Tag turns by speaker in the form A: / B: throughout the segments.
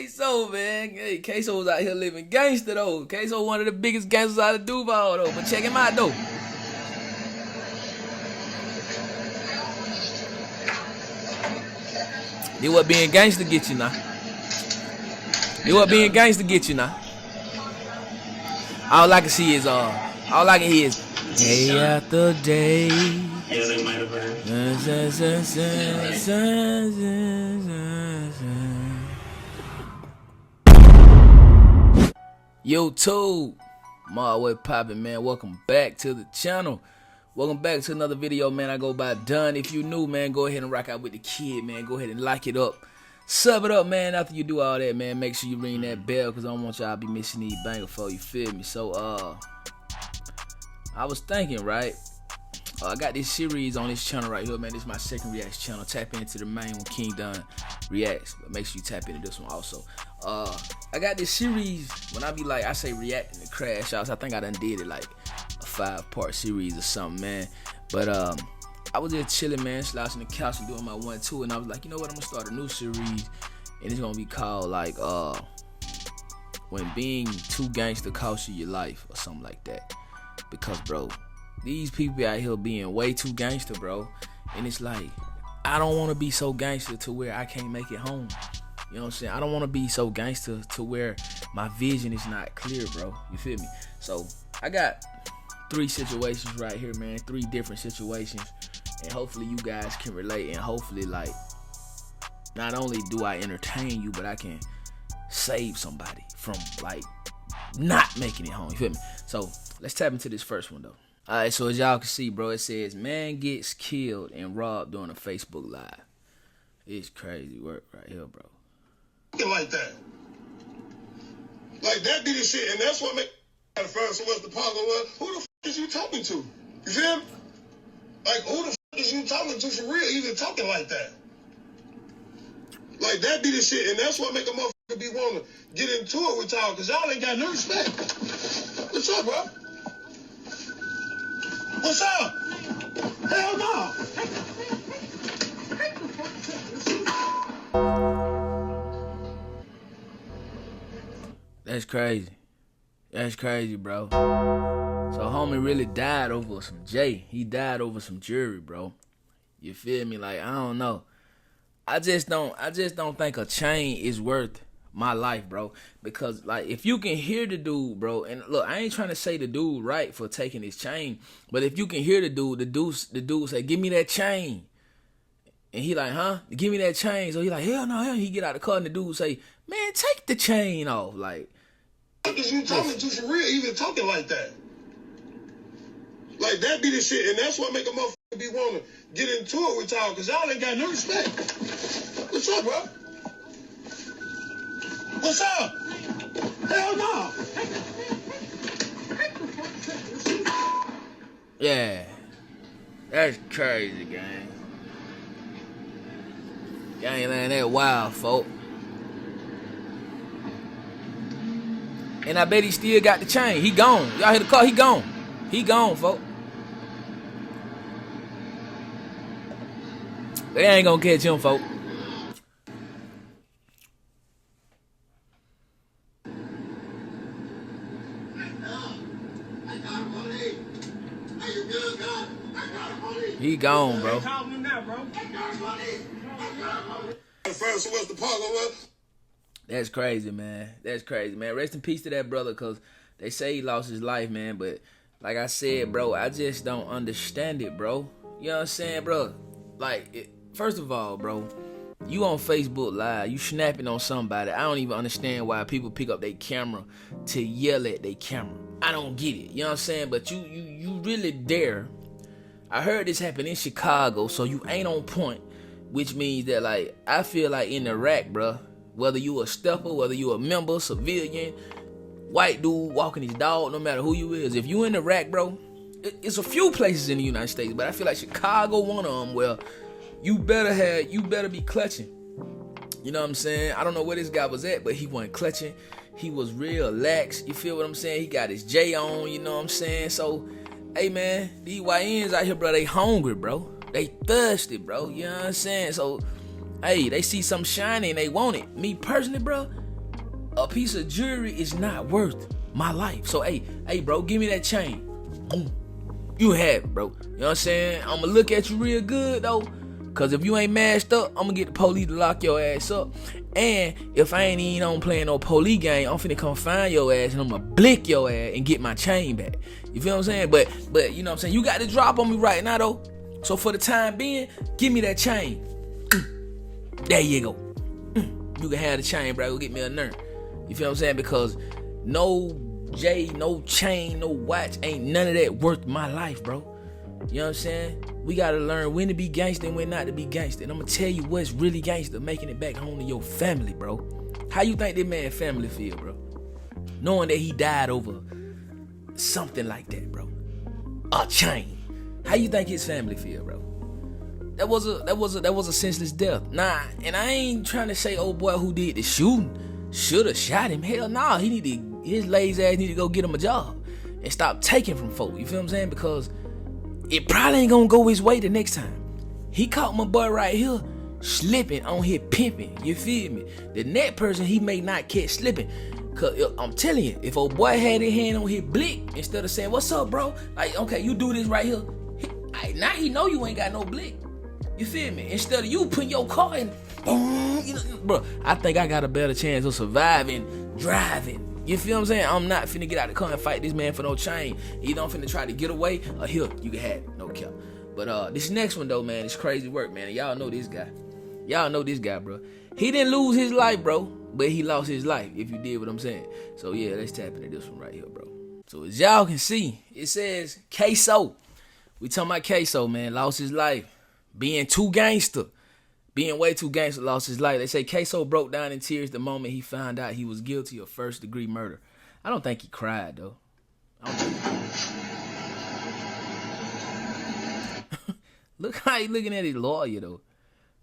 A: Queso, man. Hey, Queso was out here living gangster though. Queso one of the biggest gangsters out of Duval though. But check him out though. This what being gangster get you now. This what being gangster get you now. All I can see is all I can hear is day after day.
B: Yeah, they might have heard.
A: YouTube, my way poppin', man. Welcome back to the channel. Welcome back to another video, man. I go by Done. If you new, man, go ahead and rock out with the kid, man. Go ahead and like it up. Sub it up, man. After you do all that, man, make sure you ring that bell, because I don't want y'all to be missing these bangers for you, feel me? So, I was thinking, right? I got this series on this channel right here, man. This is my second reaction channel. Tap into the main one, King Done Reacts. But make sure you tap into this one also. I got this series, when I be like, I say reacting to crash outs. I think I done did it like a 5-part series or something, man. But I was just chilling, man, slouching the couch and doing my 1-2, and I was like, you know what, I'm gonna start a new series, and it's gonna be called like when being too gangster costs you your life, or something like that. Because, bro, these people out here being way too gangster, bro, and it's like, I don't want to be so gangster to where I can't make it home. You know what I'm saying? I don't want to be so gangster to where my vision is not clear, bro. You feel me? So I got 3 situations right here, man. 3 different situations, and hopefully you guys can relate, and hopefully, like, not only do I entertain you, but I can save somebody from like not making it home. You feel me? So let's tap into this first one though. Alright, so as y'all can see, bro, it says man gets killed and robbed during a Facebook Live. It's crazy work right here, bro.
C: Like that. Like that be the shit, and that's what make first what's the problem was. Who the f is you talking to? You feel me? Like who the f is you talking to for real, even talking like that? Like that be the shit, and that's what make a motherfucker be wanting to get into it with y'all, cause y'all ain't got no respect. What's up, bro? What's up? Hell no.
A: That's crazy. That's crazy, bro. So homie really died over some J. He died over some jewelry, bro. You feel me? Like, I don't know. I just don't think a chain is worth my life, bro. Because like, if you can hear the dude, bro, and look, I ain't trying to say the dude right for taking his chain, but if you can hear the dude say, "Give me that chain," and he like, "Huh? Give me that chain." So he like, "Hell no, hell." He get out of the car and the dude say, "Man, take the chain off." Like,
C: what is you talking to for real, even talking like that? Like that be the shit, and that's what make a motherfucker be wanting to get into it with y'all, cause y'all ain't got no respect. What's up, bro? What's up? Hell no.
A: yeah, that's crazy, gang. Gangland, that wild, folk. And I bet he still got the chain. He gone. Y'all hear the car? He gone. He gone, folk. They ain't gonna catch him, folk. He gone, bro.
C: First, what's the problem was?
A: That's crazy, man. That's crazy, man. Rest in peace to that brother, because they say he lost his life, man. But like I said, bro, I just don't understand it, bro. You know what I'm saying, bro? Like, first of all, bro, you on Facebook Live, you snapping on somebody. I don't even understand why people pick up their camera to yell at their camera. I don't get it. You know what I'm saying? But you really dare. I heard this happen in Chicago, so you ain't on point, which means that, like, I feel like in Iraq, bro, whether you a stepper, whether you a member, civilian, white dude walking his dog, no matter who you is, if you in Iraq, bro, it's a few places in the United States, but I feel like Chicago one of them where you better be clutching. You know what I'm saying? I don't know where this guy was at, but he wasn't clutching. He was real lax. You feel what I'm saying? He got his J on, you know what I'm saying? So, hey, man, these YNs out here, bro, they hungry, bro. They thirsty, bro. You know what I'm saying? So, hey, they see something shiny and they want it. Me personally, bro, a piece of jewelry is not worth my life. So hey bro, give me that chain. Boom. You have it, bro. You know what I'm saying? I'ma look at you real good though. Cause if you ain't mashed up, I'ma get the police to lock your ass up. And if I ain't even on playing no police game, I'm finna come find your ass and I'ma blick your ass and get my chain back. You feel what I'm saying? But you know what I'm saying? You got the drop on me right now though. So for the time being, give me that chain. There you go. You can have the chain, bro. Go get me a nerve. You feel what I'm saying? Because no J, no chain, no watch, ain't none of that worth my life, bro. You know what I'm saying? We gotta learn when to be gangster and when not to be gangster. And I'm gonna tell you what's really gangster, making it back home to your family, bro. How you think this man family feel, bro? Knowing that he died over something like that, bro. A chain. How you think his family feel, bro? That was a senseless death. Nah, and I ain't trying to say old boy who did the shooting should have shot him. Hell nah, his lazy ass need to go get him a job and stop taking from folk. You feel what I'm saying? Because it probably ain't gonna go his way the next time. He caught my boy right here slipping on his pimping. You feel me? The next person he may not catch slipping. Cause I'm telling you, if old boy had his hand on his blick instead of saying, "What's up, bro?" Like, okay, you do this right here. Now he know you ain't got no blick. You feel me? Instead of you putting your car in, boom, you know, bro, I think I got a better chance of surviving driving. You feel what I'm saying? I'm not finna get out the car and fight this man for no chain. Either I'm finna try to get away or here, you can have it. No cap. But this next one though, man, it's crazy work, man. And y'all know this guy. Y'all know this guy, bro. He didn't lose his life, bro, but he lost his life, if you did what I'm saying. So yeah, let's tap into this one right here, bro. So as y'all can see, it says Queso. We talking about Queso, man. Lost his life. Being too gangster. Being way too gangster, lost his life. They say Queso broke down in tears the moment he found out he was guilty of first-degree murder. I don't think he cried, though. Look how he looking at his lawyer, though.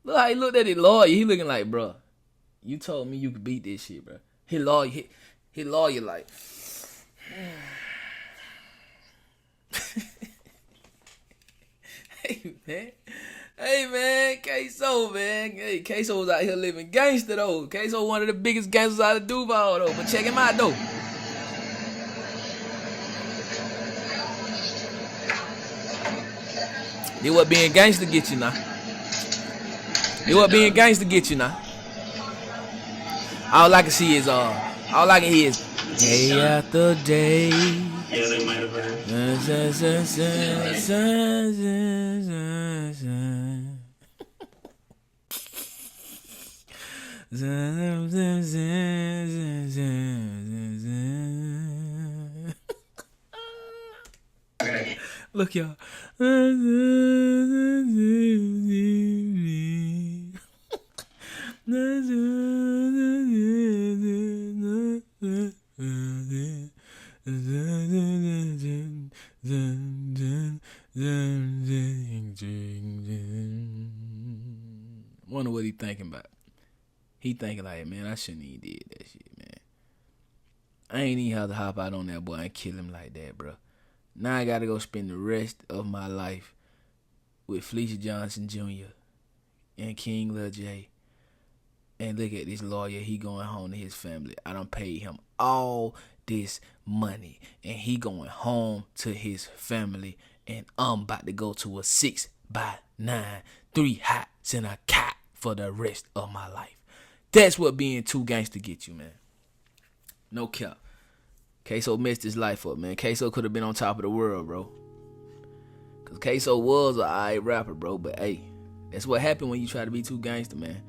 A: Look how he looked at his lawyer. He looking like, bro, you told me you could beat this shit, bro. His lawyer like... Hey man, Queso, man. Hey, Queso was out here living gangster though. Queso one of the biggest gangsters out of Duval though. But check him out though. This what being gangster get you now. This what being gangster get you now. All I can see is all I can hear is day after day.
B: Yeah, they might have heard.
A: Look, y'all. Wonder what he thinking about. He thinking like, man, I shouldn't even did that shit, man. I ain't even have to hop out on that boy and kill him like that, bro. Now I gotta go spend the rest of my life with Felicia Johnson Jr. and King Lil J. And look at this lawyer, he going home to his family. I done paid him all this money. And he going home to his family. And I'm about to go to a 6x9, 3 hots and a cot for the rest of my life. That's what being too gangster get you, man. No cap. Queso messed his life up, man. Queso could have been on top of the world, bro. Because Queso was an alright rapper, bro. But, hey, that's what happened when you try to be too gangster, man.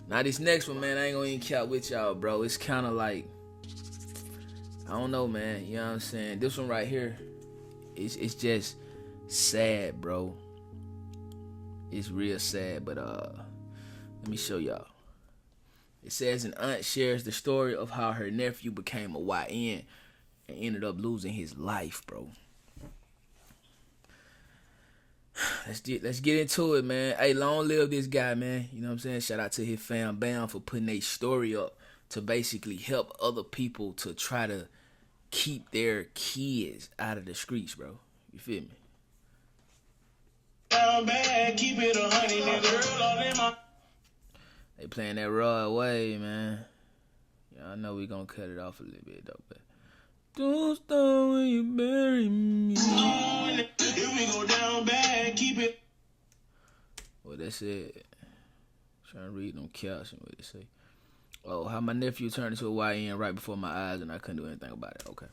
A: Now, this next one, man, I ain't going to even count with y'all, bro. It's kind of like, I don't know, man. You know what I'm saying? This one right here, it's just sad, bro. It's real sad, but let me show y'all. It says an aunt shares the story of how her nephew became a YN and ended up losing his life, bro. Let's get into it, man. Hey, long live this guy, man. You know what I'm saying? Shout out to his fam Bam for putting a story up to basically help other people to try to keep their kids out of the streets, bro. You feel me?
B: Keep it 100, nigga.
A: They playing that raw way, man. You know what I know we gonna cut it off a little bit though, but don't stop when you bury me.
B: Here we go down bad, keep it.
A: What they said. Trying to read them captions. What they say. Oh, how my nephew turned into a YN right before my eyes and I couldn't do anything about it. Okay.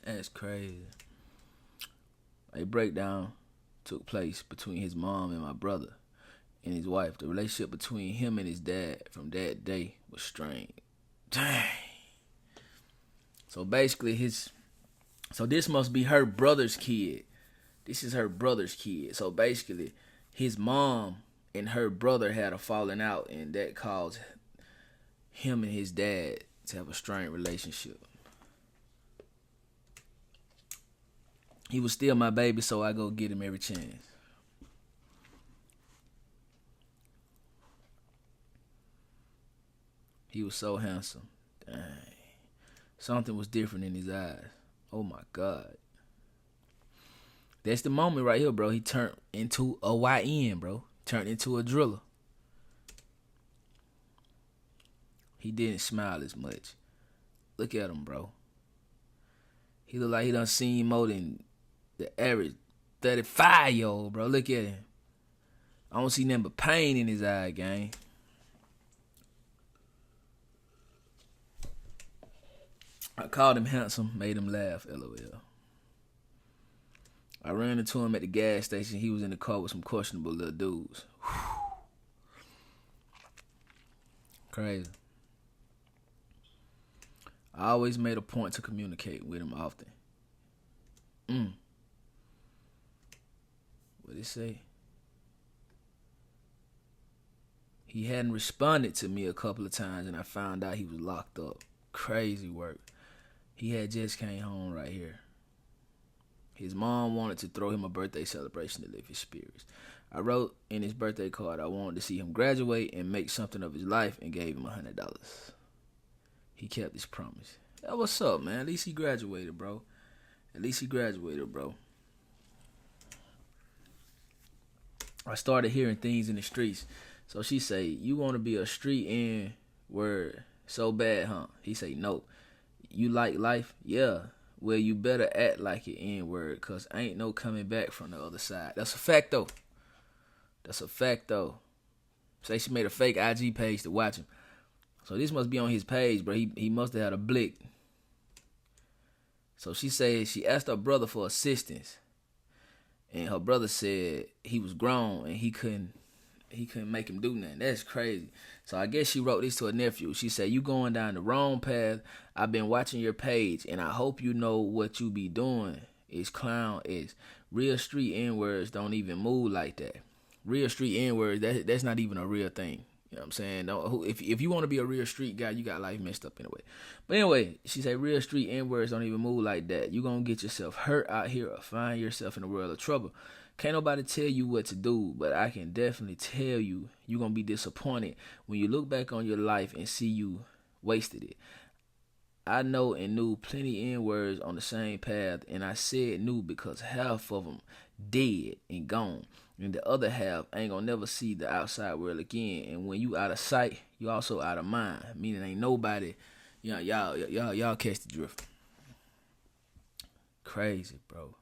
A: That's crazy. A breakdown took place between his mom and my brother and his wife. The relationship between him and his dad from that day was strained. Dang. So basically so this must be her brother's kid. This is her brother's kid. So basically his mom and her brother had a falling out, and that caused him and his dad to have a strained relationship. He was still my baby, so I go get him every chance. He was so handsome. Dang. Something was different in his eyes. Oh my God. That's the moment right here, bro. He turned into a YN, bro. Turned into a driller. He didn't smile as much. Look at him, bro. He look like he done seen more than the average 35-year-old, bro. Look at him. I don't see nothing but pain in his eye, gang. I called him handsome, made him laugh, LOL. I ran into him at the gas station. He was in the car with some questionable little dudes. Whew. Crazy. I always made a point to communicate with him often. What'd it say? He hadn't responded to me a couple of times, and I found out he was locked up. Crazy work. He had just came home right here. His mom wanted to throw him a birthday celebration to lift his spirits. I wrote in his birthday card I wanted to see him graduate and make something of his life, and gave him $100. He kept his promise. That what's up, man. At least he graduated, bro. I started hearing things in the streets. So she say, you want to be a street N-word so bad, huh? He say, no. You like life? Yeah. Well, you better act like it N-word, because ain't no coming back from the other side. That's a fact, though. Say she made a fake IG page to watch him. So this must be on his page, bro. He must have had a blick. So she said she asked her brother for assistance. And her brother said he was grown and he couldn't make him do nothing. That's crazy. So I guess she wrote this to her nephew. She said, you going down the wrong path. I've been watching your page, and I hope you know what you be doing is clown is. Real street N-words don't even move like that. Real street N-words, that's not even a real thing. You know what I'm saying? If you want to be a real street guy, you got life messed up anyway. But anyway, she said real street N-words don't even move like that. You gonna get yourself hurt out here or find yourself in a world of trouble. Can't nobody tell you what to do, but I can definitely tell you you're going to be disappointed when you look back on your life and see you wasted it. I know and knew plenty N-words on the same path, and I said knew because half of them dead and gone, and the other half ain't going to never see the outside world again. And when you out of sight, you also out of mind, meaning ain't nobody, y'all catch the drift. Crazy, bro.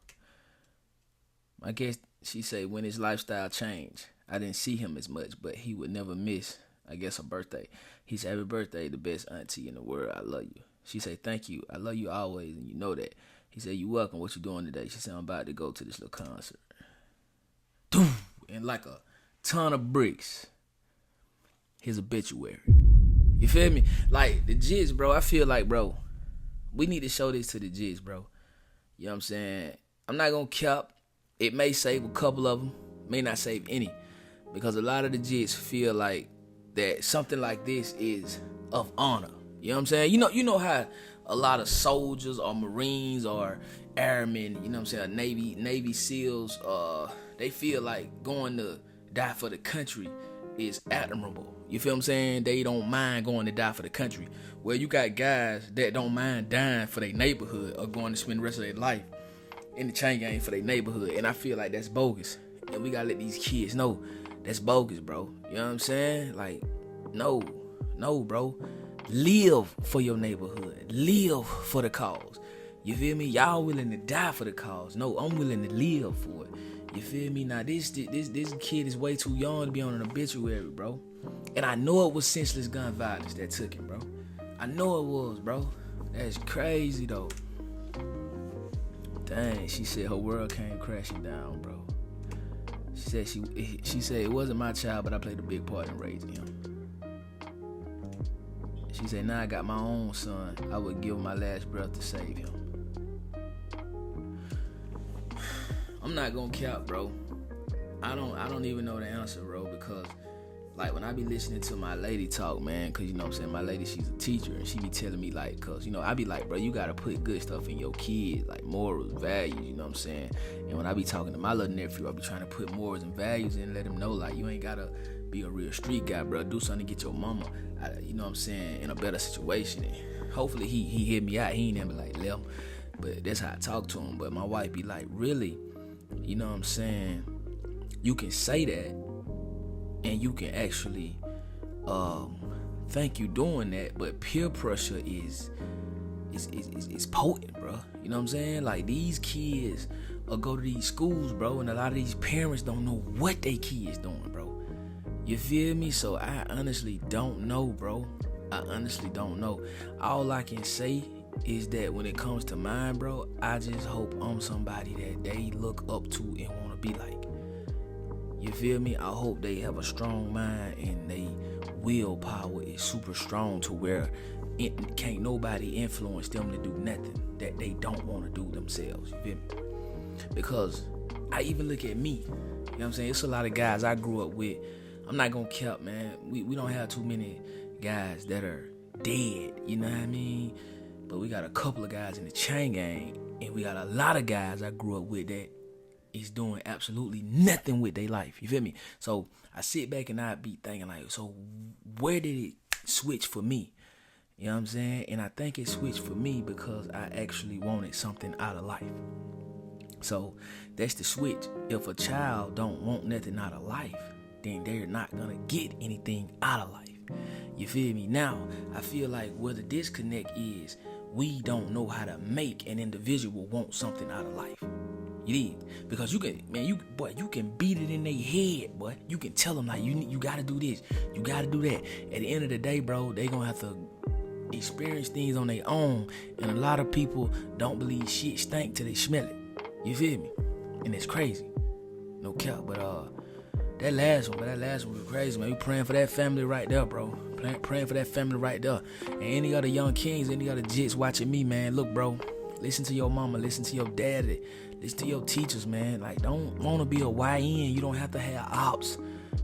A: I guess she say when his lifestyle changed, I didn't see him as much, but he would never miss, I guess, a birthday. He said, happy birthday, the best auntie in the world. I love you. She said, thank you. I love you always, and you know that. He said, you welcome. What you doing today? She said, I'm about to go to this little concert. And like a ton of bricks, his obituary. You feel me? Like, the jits, bro, I feel like, bro, we need to show this to the jits, bro. You know what I'm saying? I'm not going to cap. It may save a couple of them, may not save any, because a lot of the jits feel like that something like this is of honor. You know what I'm saying? You know how a lot of soldiers or Marines or airmen, you know what I'm saying, Navy SEALs, they feel like going to die for the country is admirable. You feel what I'm saying? They don't mind going to die for the country. Well, you got guys that don't mind dying for their neighborhood or going to spend the rest of their life in the chain gang for their neighborhood, and I feel like that's bogus. and we gotta let these kids know that's bogus, bro. You know what I'm saying? Like, no, bro. Live for your neighborhood. Live for the cause. You feel me? Y'all willing to die for the cause. No, I'm willing to live for it. You feel me? Now this kid is way too young to be on an obituary, bro. And I know it was senseless gun violence that took him, bro. I know it was, bro. That's crazy though. Dang, she said her world came crashing down, bro. She said it wasn't my child, but I played a big part in raising him. She said now I got my own son. I would give my last breath to save him. I'm not gonna cap, bro. I don't even know the answer, bro, because like when I be listening to my lady talk, man, cause you know what I'm saying, my lady, she's a teacher, and she be telling me like, cause you know, I be like, bro, you gotta put good stuff in your kids, like morals, values, you know what I'm saying? And when I be talking to my little nephew, I be trying to put morals and values in, let him know like you ain't gotta be a real street guy, bro. Do something to get your mama, you know what I'm saying, in a better situation. And hopefully he hear me out. He ain't never like left, but that's how I talk to him. But my wife be like, really, you know what I'm saying? You can say that, and you can actually think you doing that, but peer pressure is potent, bro. You know what I'm saying? Like these kids go to these schools, bro, and a lot of these parents don't know what they kids doing, bro. You feel me? So I honestly don't know, bro. I honestly don't know. All I can say is that when it comes to mine, bro, I just hope I'm somebody that they look up to and want to be like. You feel me? I hope they have a strong mind and they willpower is super strong to where it can't nobody influence them to do nothing that they don't want to do themselves. You feel me? Because I even look at me. You know what I'm saying? It's a lot of guys I grew up with. I'm not gonna cap, man. We don't have too many guys that are dead. You know what I mean? But we got a couple of guys in the chain gang, and we got a lot of guys I grew up with that is doing absolutely nothing with their life. You feel me? So I sit back and I be thinking like, so where did it switch for me? You know what I'm saying? And I think it switched for me because I actually wanted something out of life. So that's the switch. If a child don't want nothing out of life, then they're not gonna get anything out of life. You feel me? Now, I feel like where the disconnect is, we don't know how to make an individual want something out of life. You did, because you can, man, you can beat it in their head, boy. You can tell them like you gotta do this, you gotta do that. At the end of the day, bro, they gonna have to experience things on their own, and a lot of people don't believe shit stink till they smell it. You feel me? And it's crazy, no cap. But that last one was crazy, man. We praying for that family right there, bro. Praying for that family right there. And any other young kings, any other jits watching me, man. Look, bro, listen to your mama, listen to your daddy, listen to your teachers, man. Like, don't want to be a YN. You don't have to have ops.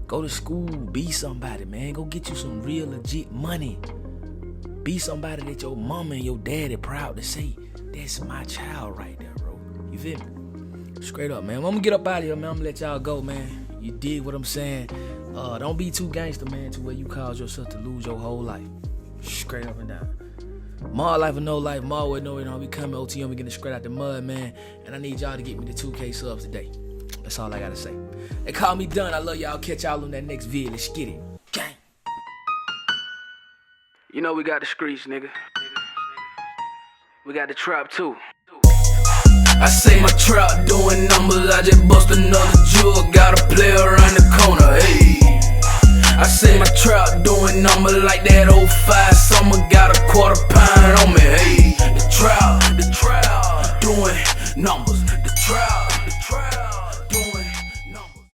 A: Go to school, be somebody, man. Go get you some real legit money. Be somebody that your mama and your daddy proud to say, that's my child right there, bro. You feel me? Straight up, man. I'm gonna get up out of here, man. I'm gonna let y'all go, man. You dig what I'm saying? Don't be too gangster, man, to where you cause yourself to lose your whole life. Straight up and down. More life or no life, more with no, we coming OTM, we getting straight out the mud, man. And I need y'all to get me the 2K subs today. That's all I gotta say. They call me done. I love y'all. Catch y'all on that next vid. Let's get it. Gang. You know we got the streets, nigga. We got the trap too. I say my trap doing numbers, I just bust another jug, got a player around the corner, hey. I say my trap doing numbers like that 05 summer, got a quarter pound on me, hey. The trap, doing numbers, the trap.